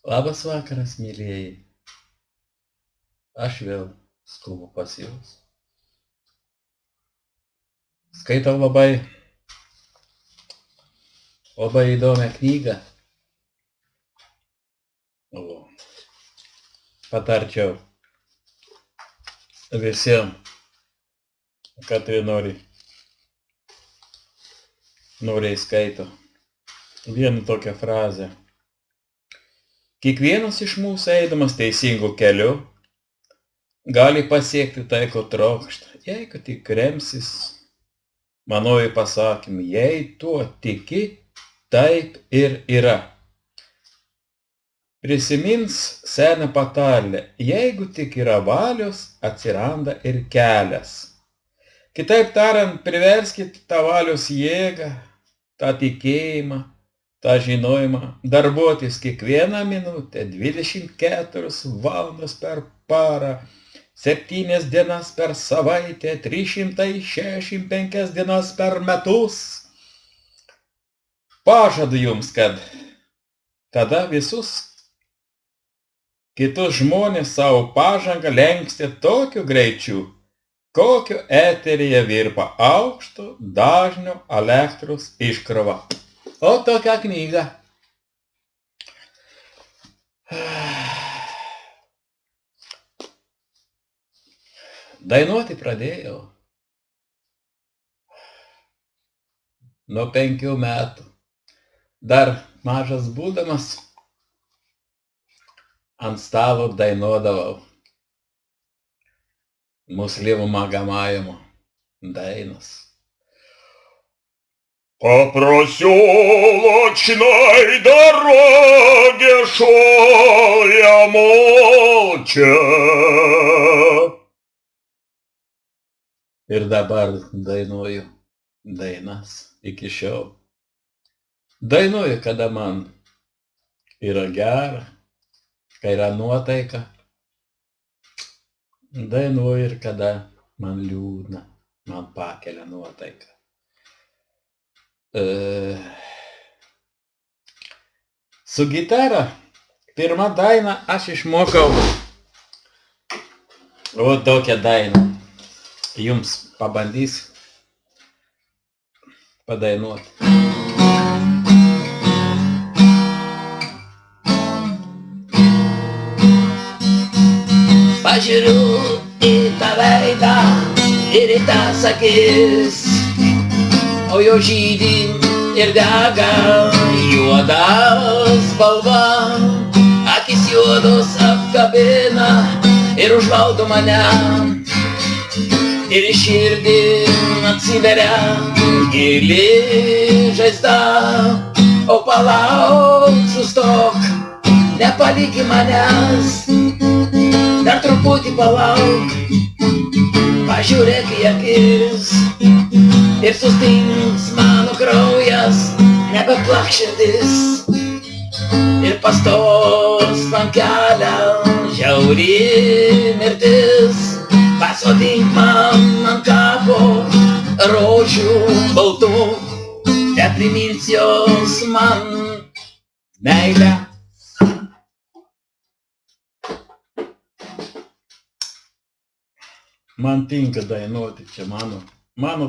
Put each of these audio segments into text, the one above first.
Labas vakaras, mylėjai. Aš vėl skubu pas jūs. Skaitau labai įdomią knygą. Patarčiau visiems, kad noriai skaito. Vieną tokią frazę. Kiekvienas iš mūsų eidamas teisingu keliu gali pasiekti tai, ko trokšta, jeigu tik remsis manoji pasakymai, jei tuo tiki, taip ir yra. Prisimins seną patarlę, jeigu tik yra valios, atsiranda ir kelias. Kitaip tariant, priverskit tą valios jėgą, tą tikėjimą, tą žinojimą, darbuotis kiekvieną minutę, 24 valandas per parą, 7 dienas per savaitę, 365 dienas per metus. Pažadu jums, kad tada visus kitus žmonės savo pažangą lenksti tokiu greičiu, kokiu eteryje virpa aukšto dažnio elektros iškrova. O tokia knyga. Dainuoti pradėjau nuo 5 metų. Dar mažas būdamas ant stalo dainuodavau muslimų magamajimo dainas. По проселочной дороге шел я молча. Ir dabar dainuoju dainas iki šiol. Dainuoju, kada man yra gera, kai yra nuotaika. Dainuoju ir kada man liūdna, man pakelia nuotaiką. Su gitara pirmą dainą aš išmokau tokią dainą. Jums pabandysiu padainuoti. Pažiūriu į tą veidą ir į tas akis, o jo žydi ir dega juoda spalva. Akis juodos apkabina ir užvaldo mane, ir į širdį atsiveria gili žaizda. O palauk, sustok, nepaliki manęs, dar truputį palauk, pažiūrėk į akis. Ir sustings mano kraujas, nebeplak širdis, ir pastos man kelią žiauri mirtis. Pasodink man ant kapo rožių baltų, neprimins jos man meilę. Man tinka dainuoti, čia mano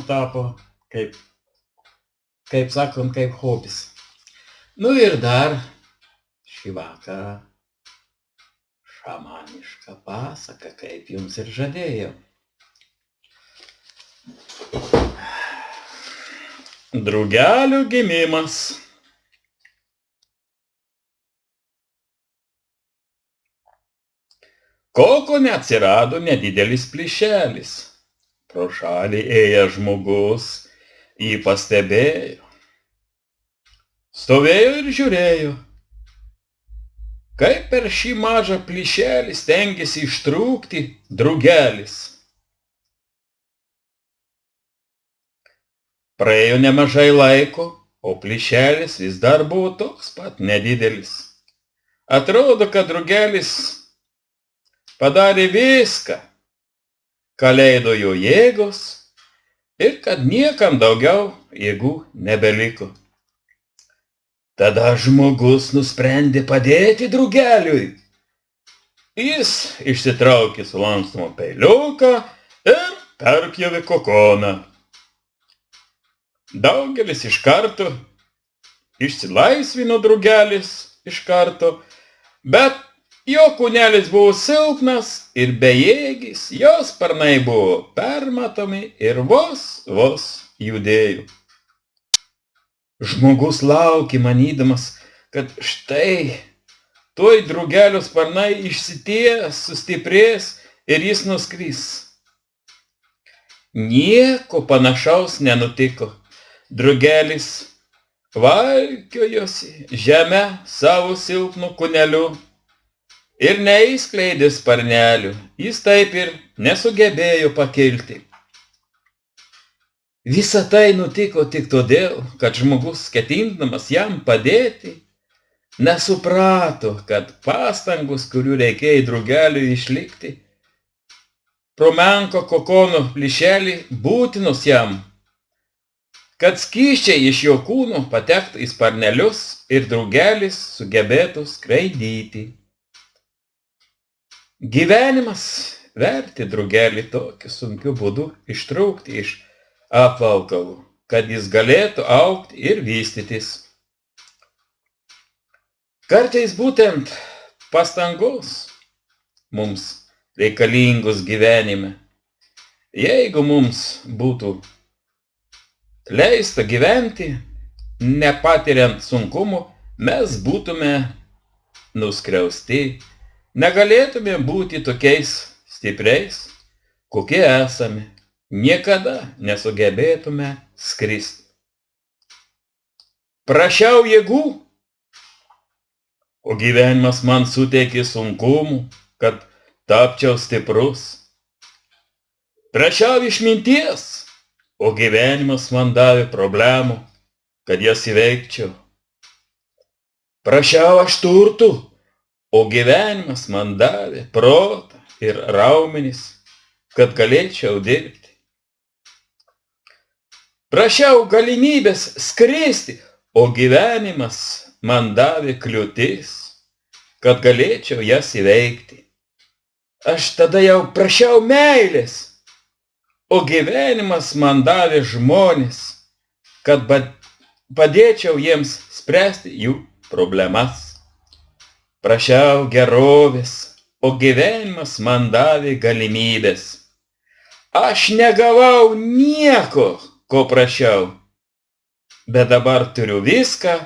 tapo, kaip sakom, kaip hobis. Nu ir dar šį vakarą šamaniška pasaka, kaip jums ir žadėjau. Drugelių gimimas. Koko neatsirado nedidelis plyšelis. Pro šalį ėjęs žmogus jį pastebėjo. Stovėjo ir žiūrėjo, kaip per šį mažą plyšelį stengėsi ištrūkti drugelis. Praėjo nemažai laiko, o plyšelis vis dar buvo toks pat nedidelis. Atrodo, kad drugelis padarė viską, ką leido jo jėgos, ir kad niekam daugiau jėgų nebeliko. Tada žmogus nusprendė padėti drugeliui. Jis išsitraukė sulankstomą peiliuką ir perpjovė kokoną. Daugelis iš karto išsilaisvino drugelis iš karto, bet jo kūnelis buvo silpnas ir bejėgis, jos sparnai buvo permatomi ir vos judėjo. Žmogus laukė, manydamas, kad štai tuoj drugelio sparnai išsities, sustiprės ir jis nuskris. Nieko panašaus nenutiko. Drugelis valkiojosi žeme savo silpnu kūneliu ir neišskleidė sparnelių. Jis taip ir nesugebėjo pakilti. Visa tai nutiko tik todėl, kad žmogus, ketindamas jam padėti, nesuprato, kad pastangos, kurių reikėjo drugeliui išlikti, pro menko kokono plyšelį būtinos jam, kad skysčiai iš jo kūno patektų į sparnelius ir drugelis sugebėtų skraidyti. Gyvenimas vertė drugelį tokiu sunkiu būdu ištraukti iš apvalkalų, kad jis galėtų augti ir vystytis. Kartais būtent pastangos mums reikalingos gyvenime. Jeigu mums būtų leista gyventi, nepatiriant sunkumų, mes būtume nuskriausti, negalėtume būti tokiais stipriais, kokie esame, niekada nesugebėtume skristi. Prašiau jėgų, o gyvenimas man suteikė sunkumų, kad tapčiau stiprus. Prašiau išminties, o gyvenimas man davė problemų, kad jas įveikčiau. Prašiau aš turtų, o gyvenimas man davė protą ir raumenis, kad galėčiau dirbti. Prašiau galimybės skristi, o gyvenimas man davė kliūtis, kad galėčiau jas įveikti. Aš tada jau prašiau meilės, o gyvenimas man davė žmones, kad padėčiau jiems spręsti jų problemas. Prašiau gerovės, o gyvenimas man davė galimybės. Aš negavau nieko, ko prašiau, bet dabar turiu viską,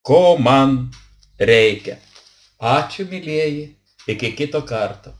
ko man reikia. Ačiū, mylieji, iki kito karto.